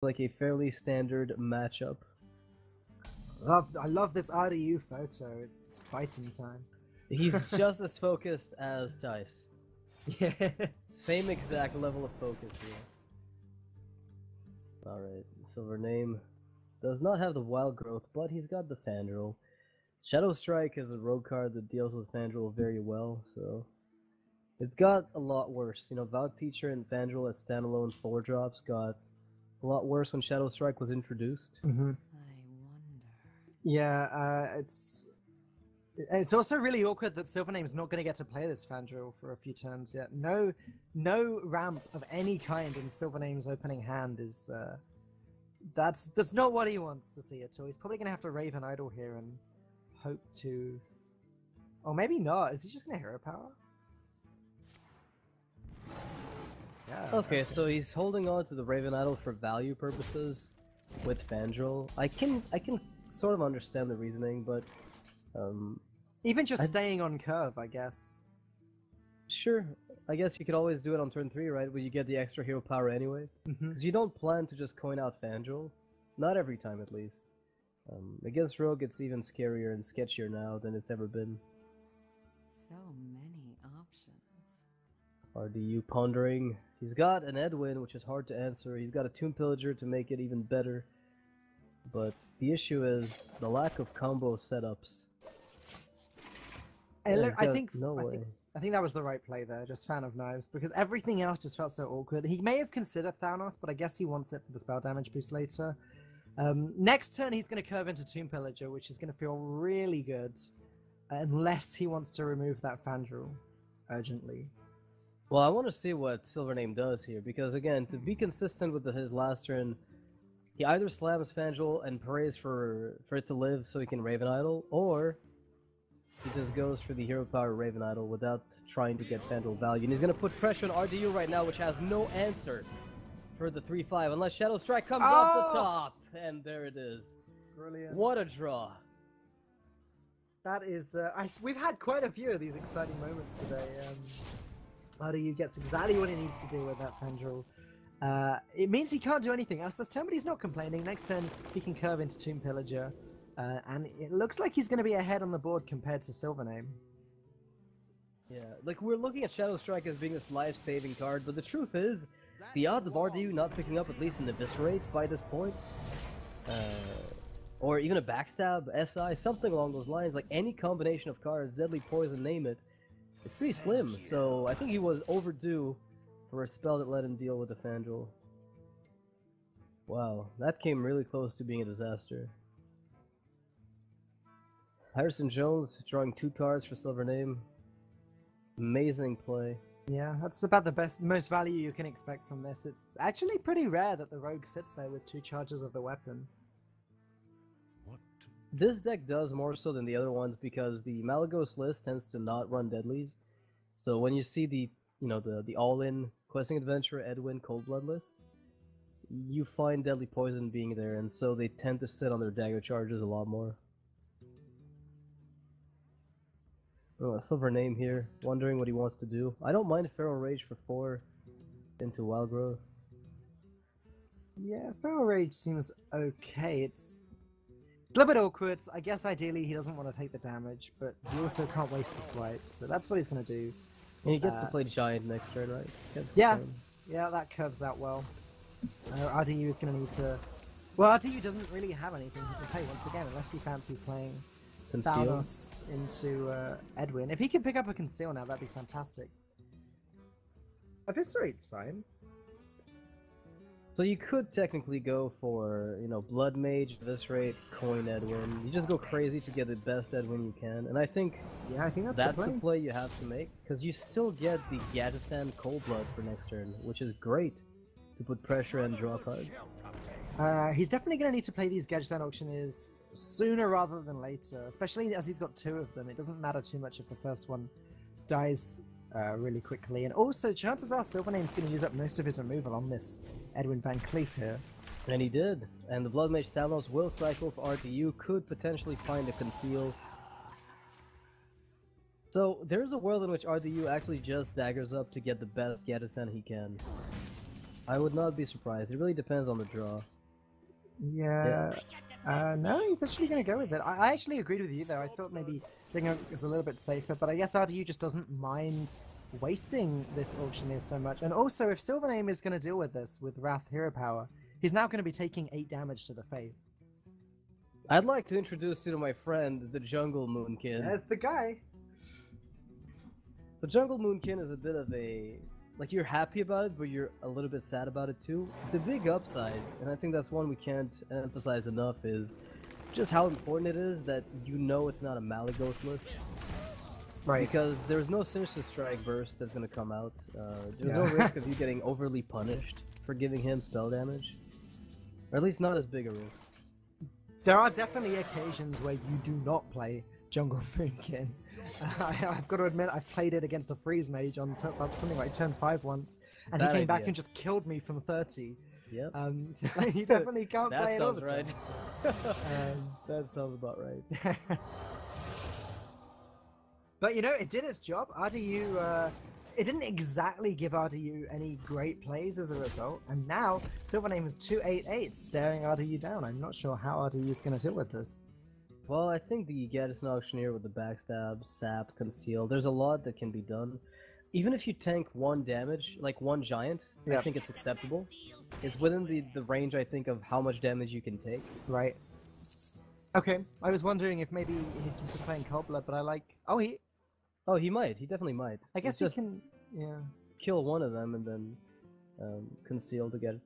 like a fairly standard matchup. I love this RDU photo. It's fighting time. He's just as focused as Tice. Yeah. Same exact level of focus here. Alright, SilverName does not have the wild growth, but he's got the Fandral. Shadow Strike is a rogue card that deals with Fandral very well, so it got a lot worse. You know, Valk Teacher and Fandral as standalone 4-drops got a lot worse when Shadow Strike was introduced. Mm-hmm. Yeah, it's also really awkward that SilverName's not going to get to play this Fandral for a few turns yet. No ramp of any kind in SilverName's opening hand is that's not what he wants to see at all. He's probably going to have to Raven Idol here and hope to, or maybe not. Is he just going to Hero Power? Yeah. Okay, so he's holding on to the Raven Idol for value purposes with Fandral. I can sort of understand the reasoning, but even just staying on curve, I guess. Sure, I guess you could always do it on turn 3, right? Where you get the extra hero power anyway. Because you don't plan to just coin out Fandral. Not every time, at least. Against Rogue, it's even scarier and sketchier now than it's ever been. So many options. RDU pondering. He's got an Edwin, which is hard to answer. He's got a Tomb Pillager to make it even better. But the issue is the lack of combo setups. I think that was the right play there, just Fan of Knives, because everything else just felt so awkward. He may have considered Thanos, but I guess he wants it for the spell damage boost later. Next turn, he's going to curve into Tomb Pillager, which is going to feel really good, unless he wants to remove that Fandral urgently. Well, I want to see what SilverName does here, because again, to be consistent with his last turn, he either slams Fandral and prays for it to live so he can Raven Idol, or he just goes for the Hero Power Raven Idol without trying to get Fandral value. And he's going to put pressure on RDU right now, which has no answer for the 3-5, unless Shadow Strike comes off the top. And there it is. Brilliant. What a draw. That is... we've had quite a few of these exciting moments today. RDU gets exactly what he needs to do with that Fandral. It means he can't do anything else this turn, but he's not complaining. Next turn, he can curve into Tomb Pillager. And it looks like he's going to be ahead on the board compared to SilverName. Yeah, like we're looking at Shadow Strike as being this life-saving card, but the truth is, the odds of RDU not picking up at least an Eviscerate by this point, or even a Backstab, SI, something along those lines, like any combination of cards, Deadly Poison, name it, it's pretty slim. So I think he was overdue for a spell that let him deal with the Fandral. Wow, that came really close to being a disaster. Harrison Jones drawing 2 cards for SilverName. Amazing play. Yeah, that's about the most value you can expect from this. It's actually pretty rare that the rogue sits there with 2 charges of the weapon. This deck does more so than the other ones because the Malagos list tends to not run deadlies. So when you see the all-in Questing Adventure Edwin Coldblood list, you find Deadly Poison being there, and so they tend to sit on their dagger charges a lot more. Oh, SilverName here, wondering what he wants to do. I don't mind Feral Rage for 4 into Wild Growth. Yeah, Feral Rage seems okay. It's a little bit awkward. I guess ideally he doesn't want to take the damage, but he also can't waste the swipe, so that's what he's going to do. And he gets to play Giant next turn, right? Yeah, that curves out well. RDU is going to need to... Well, RDU doesn't really have anything he can play once again, unless he fancies playing Thanos into Edwin. If he can pick up a Conceal now, that'd be fantastic. Eviscerate's fine. So you could technically go for, Blood Mage, Eviscerate, Coin Edwin. You just go crazy to get the best Edwin you can, and I think that's the play you have to make, because you still get the Gadgetzan Coldblood for next turn, which is great to put pressure and draw cards. He's definitely going to need to play these Gadgetzan Auctioneers sooner rather than later, especially as he's got 2 of them. It doesn't matter too much if the first one dies really quickly. And also, chances are SilverName's going to use up most of his removal on this Edwin Van Cleef here. And he did. And the Blood Mage Thanos will cycle for RDU, could potentially find a Conceal. So there's a world in which RDU actually just daggers up to get the best Gadgetzan he can. I would not be surprised. It really depends on the draw. Yeah. No, he's actually going to go with it. I actually agreed with you though. I thought maybe Dingo was a little bit safer, but I guess RDU just doesn't mind wasting this Auctioneer so much. And also, if SilverName is going to deal with this with Wrath Hero Power, he's now going to be taking 8 damage to the face. I'd like to introduce you to my friend, the Jungle Moonkin. There's the guy. The Jungle Moonkin is a bit of a... Like, you're happy about it, but you're a little bit sad about it too. The big upside, and I think that's one we can't emphasize enough, is just how important it is that you know it's not a Malygos list. Right. Because there's no Sinister Strike burst that's going to come out. There's no risk of you getting overly punished for giving him spell damage. Or at least not as big a risk. There are definitely occasions where you do not play Jungle Moonkin. I've got to admit, I've played it against a Freeze Mage on something like turn 5 once, and he came back and just killed me from 30. Yep. You definitely can't play it all the right. time. That sounds about right. But you know, it did its job. RDU, it didn't exactly give RDU any great plays as a result, and now SilverName has 2/8/8 staring RDU down. I'm not sure how RDU is going to deal with this. Well, I think the Gaddis Auctioneer with the backstab, sap, conceal, there's a lot that can be done. Even if you tank 1 damage, like 1 giant, I think it's acceptable. It's within the range, I think, of how much damage you can take. Right. Okay, I was wondering if maybe he'd consider playing Cobbler, but I like... Oh, he might. He definitely might. I guess he just can... Yeah. kill one of them and then conceal to get it.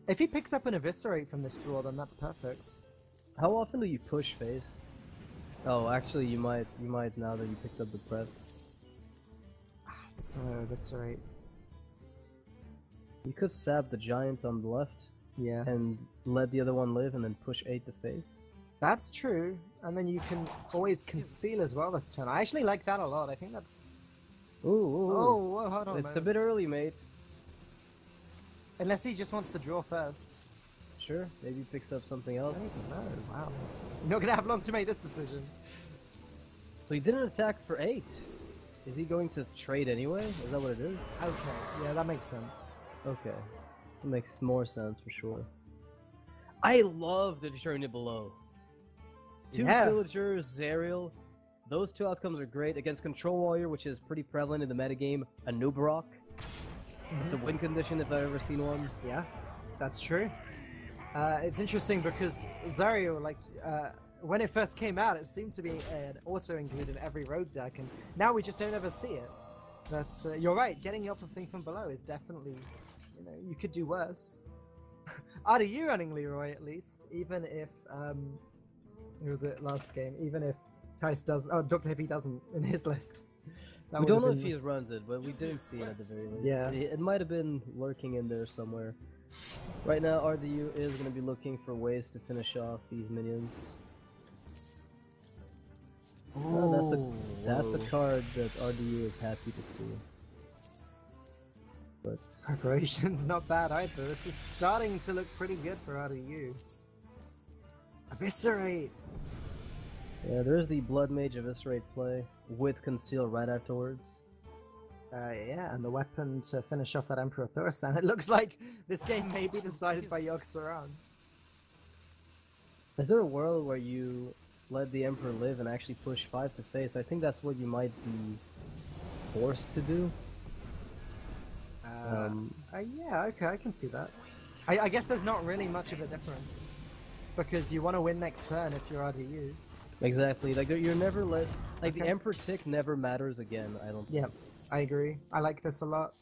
If he picks up an Eviscerate from this draw, then that's perfect. How often do you push face? Oh, actually, you might now that you picked up the prep. Still no Eviscerate. You could sap the giant on the left. Yeah. And let the other one live and then push 8 to face. That's true. And then you can always conceal as well this turn. I actually like that a lot. I think that's... Ooh. Oh, whoa, hold on. It's a bit early, mate. Unless he just wants the draw first. Sure, maybe he picks up something else. I don't even know. Wow. You're not going to have long to make this decision. So he didn't attack for 8. Is he going to trade anyway? Is that what it is? Okay, yeah, that makes sense. Okay. That makes more sense for sure. I love the Journey Below. 2 Villagers, Zerial. Those 2 outcomes are great. Against Control Warrior, which is pretty prevalent in the metagame, a Nubarok. It's a win condition if I've ever seen one. Yeah, that's true. It's interesting because Zerial, like, when it first came out, it seemed to be an auto-include in every rogue deck, and now we just don't ever see it. But you're right, getting the thing from below is definitely, you know, you could do worse. RDU running Leroy at least, even if, who was it last game? Even if Tice does, Dr. Hippie doesn't in his list. We don't know if he runs it, but we didn't see it at the very least. Yeah. It might have been lurking in there somewhere. Right now, RDU is going to be looking for ways to finish off these minions. That's a card that RDU is happy to see. But preparation's not bad either. This is starting to look pretty good for RDU. Eviscerate! Yeah, there's the Blood Mage Eviscerate play with Conceal right afterwards. Yeah, and the weapon to finish off that Emperor Thorsan. It looks like this game may be decided by Yogg-Saron. Is there a world where you let the Emperor live and actually push 5 to face? I think that's what you might be forced to do. Yeah, okay, I can see that. I guess there's not really much of a difference. Because you want to win next turn if you're RDU. Exactly, like you're never let... Like the Emperor tick never matters again, I don't think. Yeah, I agree. I like this a lot.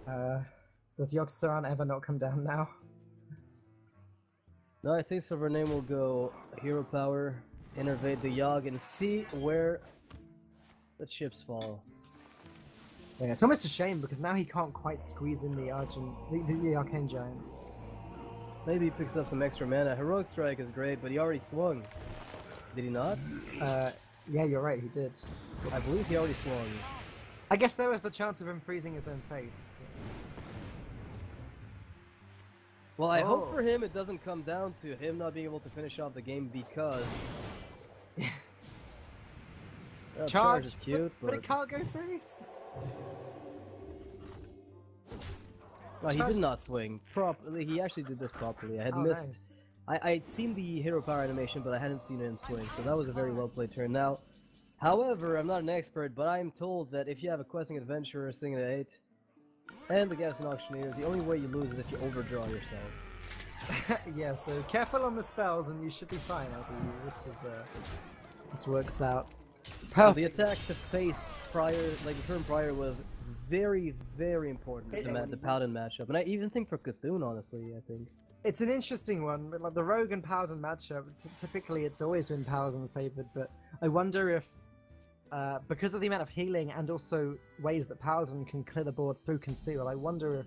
Does Yogg-Saron ever not come down now? No, I think SilverName will go Hero Power, innervate the Yogg, and see where the chips fall. Yeah, it's almost a shame because now he can't quite squeeze in the Arcane Giant. Maybe he picks up some extra mana. Heroic Strike is great, but he already swung. Did he not? Yeah, you're right, he did. I believe he already swung. I guess there was the chance of him freezing his own face. Well, I hope for him it doesn't come down to him not being able to finish off the game because... Charge is cute, but it can't go first. No, he did not swing. He actually did this properly. I had missed. Nice. I'd seen the hero power animation, but I hadn't seen him swing, so that was a very well played turn. Now, however, I'm not an expert, but I'm told that if you have a questing adventurer sitting at 8 and the gas and auctioneer, the only way you lose is if you overdraw yourself. Yeah, so careful on the spells and you should be fine, RDU. This works out. So the attack to face prior, like the turn prior, was very, very important to the Paladin matchup. And I even think for Cthulhu, honestly, I think. It's an interesting one. But like the Rogue and Paladin matchup, typically it's always been Paladin favored, but I wonder if, because of the amount of healing and also ways that Paladin can clear the board through Conceal, I wonder if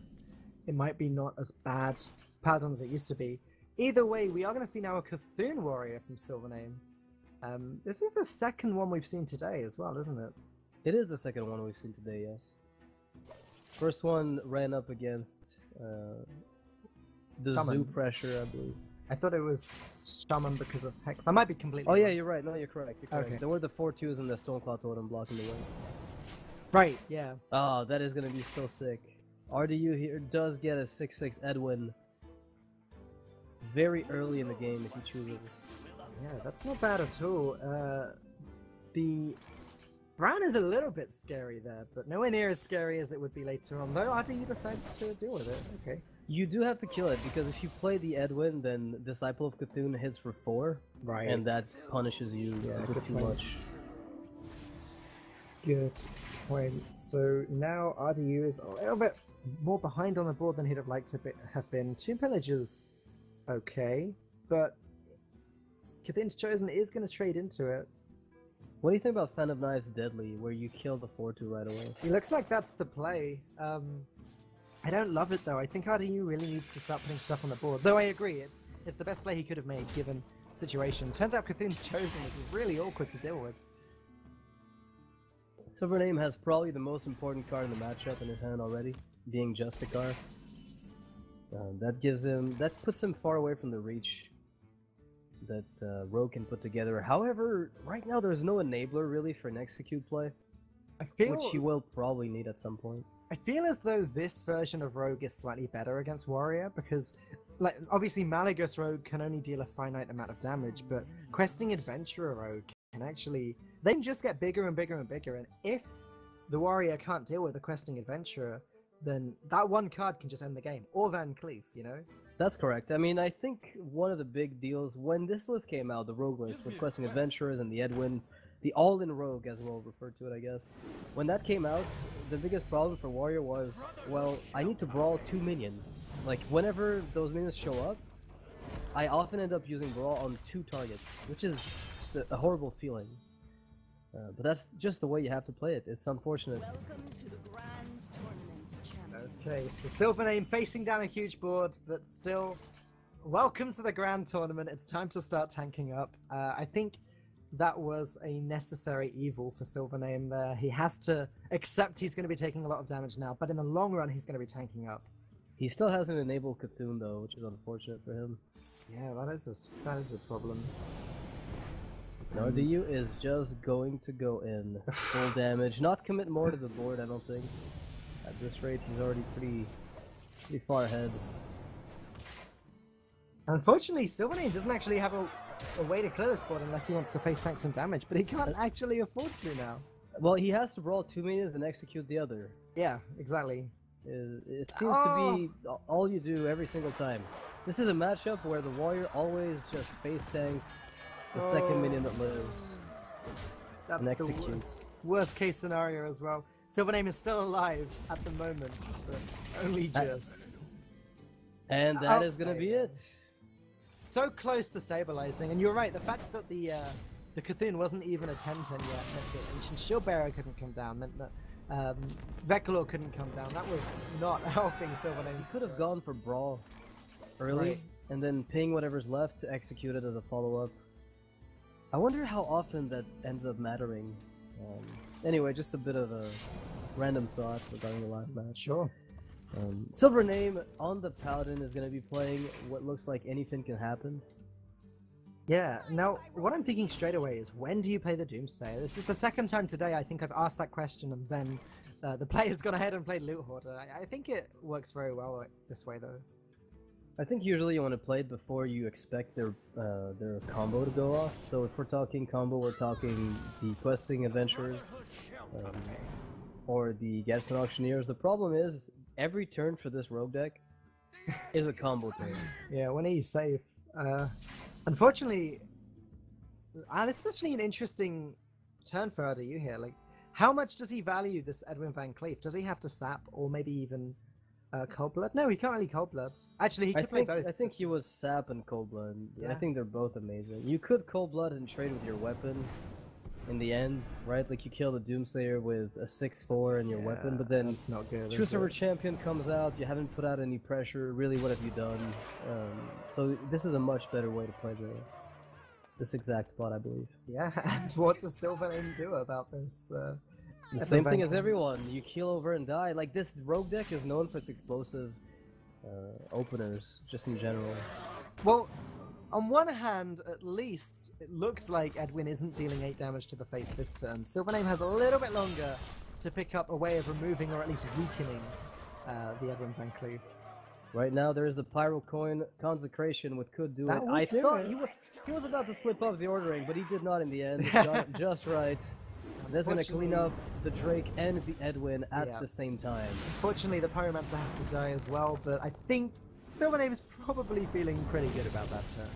it might be not as bad Paladin as it used to be. Either way, we are going to see now a Cthulhu Warrior from SilverName. This is the second one we've seen today as well, isn't it? It is the second one we've seen today, yes. First one ran up against the Shaman. zoo pressure, I believe. I thought it was Shaman because of Hex. I might be completely Oh yeah, wrong. you're right. No, you're correct. You're correct. Okay. There were the 4-2s and the Stoneclaw Totem blocking the way. Right, yeah. Oh, that is going to be so sick. RDU here does get a 6-6 Edwin very early in the game if he chooses. Yeah, that's not bad at all. The Brown is a little bit scary there, but nowhere near as scary as it would be later on. Though RDU decides to deal with it. Okay. You do have to kill it, because if you play the Edwin, then Disciple of Cthulhu hits for 4. Right. And that punishes you with too much. Good point. So now RDU is a little bit more behind on the board than he'd have liked to have been. 2 Pillagers, okay, but Cthulhu's Chosen is going to trade into it. What do you think about Fan of Knives Deadly, where you kill the 4-2 right away? It looks like that's the play. I don't love it though. I think RDU really needs to start putting stuff on the board. Though I agree, it's the best play he could have made given the situation. Turns out Cthulhu's Chosen is really awkward to deal with. SilverName has probably the most important card in the matchup in his hand already, being Justicar. That puts him far away from the reach that Rogue can put together. However, right now there's no enabler really for an execute play, which he will probably need at some point. I feel as though this version of Rogue is slightly better against Warrior because, like, obviously Mallegus Rogue can only deal a finite amount of damage, but Questing Adventurer Rogue can actually... They can just get bigger and bigger and bigger, and if the Warrior can't deal with the Questing Adventurer, then that one card can just end the game. Or Van Cleef, you know? That's correct. I mean, I think one of the big deals, when this list came out, the Rogue list, with Questing Adventurers and the Edwin, the all-in Rogue, as we'll refer to it, I guess. When that came out, the biggest problem for Warrior was, well, I need to brawl 2 minions. Like, whenever those minions show up, I often end up using Brawl on 2 targets, which is just a horrible feeling. But that's just the way you have to play it. It's unfortunate. Welcome to the Grand Tournament, champion. Okay, so SilverName facing down a huge board, but still, welcome to the Grand Tournament. It's time to start tanking up. I think that was a necessary evil for SilverName there. He has to accept he's going to be taking a lot of damage now, but in the long run, he's going to be tanking up. He still hasn't enabled Cthulhu though, which is unfortunate for him. Yeah, that is a problem. RDU is just going to go in full damage, not commit more to the board, I don't think. At this rate, he's already pretty far ahead. Unfortunately, SilverName doesn't actually have a way to clear this board unless he wants to face tank some damage, but he can't actually afford to now. Well, he has to brawl 2 minions and execute the other. Yeah, exactly. It seems to be all you do every single time. This is a matchup where the warrior always just face tanks the second minion that lives. That's and the executes. worst case scenario as well. SilverName is still alive at the moment, but only just. And that is going to be it. So close to stabilizing, and you're right, the fact that the Cthulhu wasn't even a 10-10 yet meant that Ancient Shieldbearer couldn't come down, meant that Veclor couldn't come down. That was not helping SilverName. He could have gone for Brawl early, Right. and then ping whatever's left to execute it as a follow-up. I wonder how often that ends up mattering. Anyway, just a bit of a random thought regarding the last match. Sure. SilverName on the Paladin is going to be playing what looks like anything can happen. Yeah, now what I'm thinking straight away is when do you play the Doomsayer? This is the second time today I think I've asked that question and then the player's gone ahead and played Loot Hoarder. I think it works very well this way, though. I think usually you want to play it before you expect their combo to go off. So if we're talking combo, we're talking the Questing Adventurers or the Garrison Auctioneers. The problem is, every turn for this rogue deck is a combo turn. Yeah, when are you safe? Unfortunately, this is actually an interesting turn for RDU here. Like, how much does he value this Edwin Van Cleef? Does he have to sap or maybe even Cold Blood? No, he can't really Cold Blood. Actually, he could play both. I think he was sap and Cold Blood. Yeah. I think they're both amazing. You could Cold Blood and trade with your weapon in the end, right? Like you kill the Doomsayer with a 6/4 and your weapon, but then it's not good. True Silver Champion comes out, you haven't put out any pressure, really what have you done? So this is a much better way to play this exact spot, I believe. Yeah, and what does SilverName do about this? The same thing as everyone, you keel over and die. Like this rogue deck is known for its explosive openers, just in general. Well, on one hand, at least, it looks like Edwin isn't dealing 8 damage to the face this turn. SilverName has a little bit longer to pick up a way of removing or at least weakening the Edwin Van Cleef. Right now, there is the Pyro Coin Consecration, which could do That it. would I do thought it. he was about to slip up the ordering, but he did not in the end. Just right. That's going to clean up the Drake and the Edwin at the same time. Unfortunately, the Pyromancer has to die as well, but I think SilverName is probably feeling pretty good about that turn.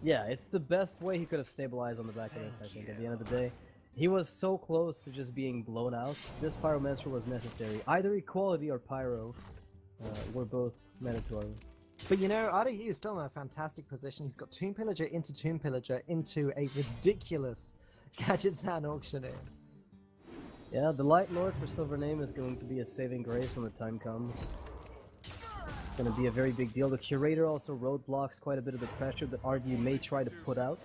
Yeah, it's the best way he could have stabilized on the back of this, I think, at the end of the day. He was so close to just being blown out. This Pyromancer was necessary. Either Equality or Pyro were both mandatory. But you know, RDU is still in a fantastic position. He's got Tomb Pillager into a ridiculous Gadget Sound Auctioneer. Yeah, the Light Lord for SilverName is going to be a saving grace when the time comes. It's going to be a very big deal. The Curator also roadblocks quite a bit of the pressure that RDU may try to put out.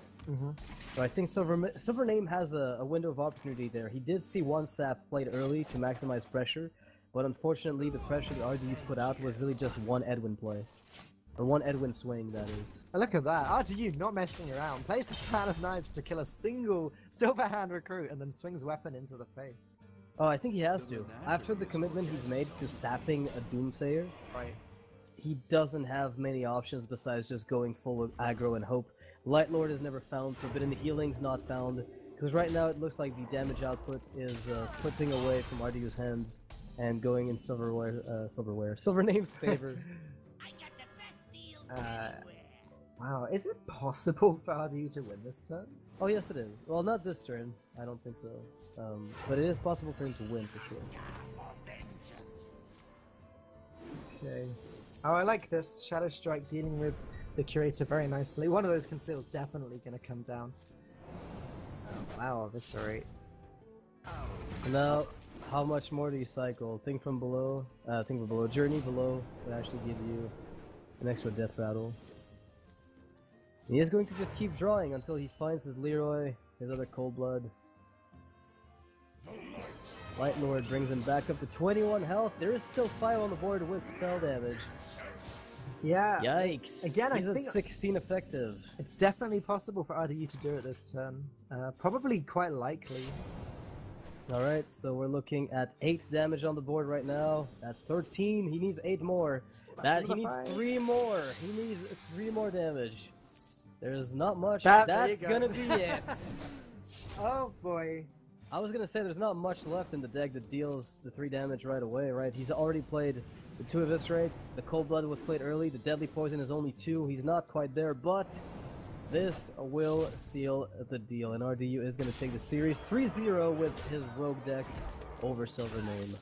So I think SilverName has a window of opportunity there. He did see one sap played early to maximize pressure, but unfortunately the pressure that RDU put out was really just one Edwin play. Or one Edwin swing, that is. Look at that. RDU not messing around. Plays the Fan of Knives to kill a single Silverhand recruit and then swings weapon into the face. Oh, I think he has to. After the commitment he's made to sapping a Doomsayer, Right. he doesn't have many options besides just going full of aggro and hope. Light Lord is never found, Forbidden Healing's not found, because right now it looks like the damage output is slipping away from RDU's hands and going in SilverName's favor. Wow, is it possible for RDU to win this turn? Oh yes it is. Well, not this turn, I don't think so. But it is possible for him to win for sure. Okay. Oh, I like this. Shadow Strike dealing with the Curator very nicely. One of those conceals definitely going to come down. Oh, wow, Eviscerate. Now, how much more do you cycle? Thing from below, Journey below would actually give you an extra death rattle. He is going to just keep drawing until he finds his Leroy, his other Cold Blood. Light Lord brings him back up to 21 health. There is still 5 on the board with spell damage. Yeah. Yikes. Again, he's I at think 16 effective. it's definitely possible for RDU to do it this turn. Probably quite likely. Alright, so we're looking at 8 damage on the board right now. That's 13. He needs 8 more. He needs 3 more. He needs 3 more damage. There's not much. That's gonna be it. Oh boy. I was gonna say there's not much left in the deck that deals the 3 damage right away, right? He's already played the 2 Eviscerates, the Cold Blood was played early, the Deadly Poison is only 2, he's not quite there, but this will seal the deal, and RDU is gonna take the series 3-0 with his Rogue deck over SilverName.